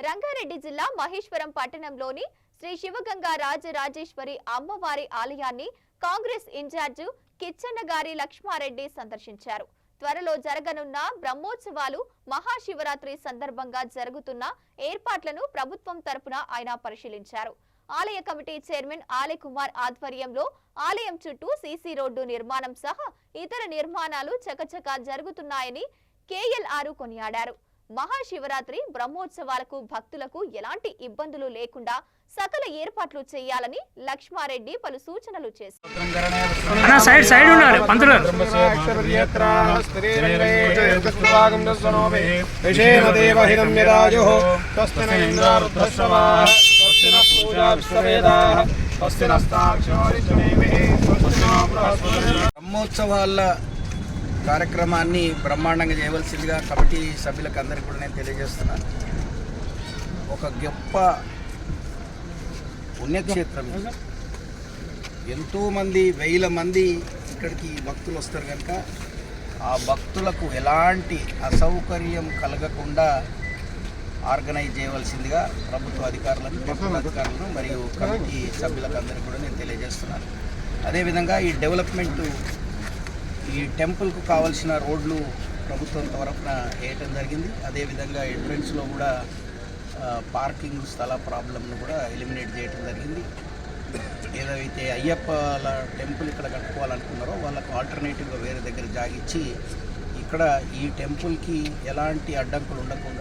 రంగారెడ్డి జిల్లా మహేశ్వరం పట్టణంలోని శ్రీ శివగంగా రాజరాజేశ్వరి అమ్మవారి ఆలయాన్ని కాంగ్రెస్ ఇన్ఛార్జ్ కిచ్చన్నగారి లక్ష్మారెడ్డి సందర్శించారు. త్వరలో జరగనున్న బ్రహ్మోత్సవాలు మహాశివరాత్రి సందర్భంగా జరుగుతున్న ఏర్పాట్లను ప్రభుత్వం తరపున ఆయన పరిశీలించారు. ఆలయ కమిటీ చైర్మన్ ఆలయ కుమార్ ఆధ్వర్యంలో ఆలయం చుట్టూ సీసీ రోడ్డు నిర్మాణం సహా ఇతర నిర్మాణాలు చకచకా జరుగుతున్నాయని కేఎల్ఆర్ కొనియాడారు. మహాశివరాత్రి బ్రహ్మోత్సవాలకు భక్తులకు ఎలాంటి ఇబ్బందులు లేకుండా సకల ఏర్పాట్లు చేయాలని లక్ష్మారెడ్డి పలు సూచనలు చేశారు. బ్రహ్మోత్సవాల కార్యక్రమాన్ని బ్రహ్మాండంగా చేయవలసిందిగా కమిటీ సభ్యులకు అందరికీ కూడా నేను తెలియజేస్తున్నాను. ఒక గొప్ప పుణ్యక్షేత్రం, ఎంతోమంది వేల మంది ఇక్కడికి భక్తులు వస్తారు కనుక ఆ భక్తులకు ఎలాంటి అసౌకర్యం కలగకుండా ఆర్గనైజ్ చేయవలసిందిగా ప్రభుత్వ అధికారులను మరియు కమిటీ సభ్యులకు అందరికీ కూడా నేను తెలియజేస్తున్నాను. అదేవిధంగా ఈ డెవలప్మెంట్, ఈ టెంపుల్కు కావాల్సిన రోడ్లు ప్రభుత్వం తరఫున వేయటం జరిగింది. అదేవిధంగా ఎంట్రన్స్లో కూడా పార్కింగ్ స్థల ప్రాబ్లంను కూడా ఎలిమినేట్ చేయడం జరిగింది. ఏదైతే అయ్యప్పల టెంపుల్ ఇక్కడ కట్టుకోవాలనుకున్నారో వాళ్ళకు ఆల్టర్నేటివ్గా వేరే దగ్గర జాగిచ్చి ఇక్కడ ఈ టెంపుల్కి ఎలాంటి అడ్డంకులు ఉండకుండా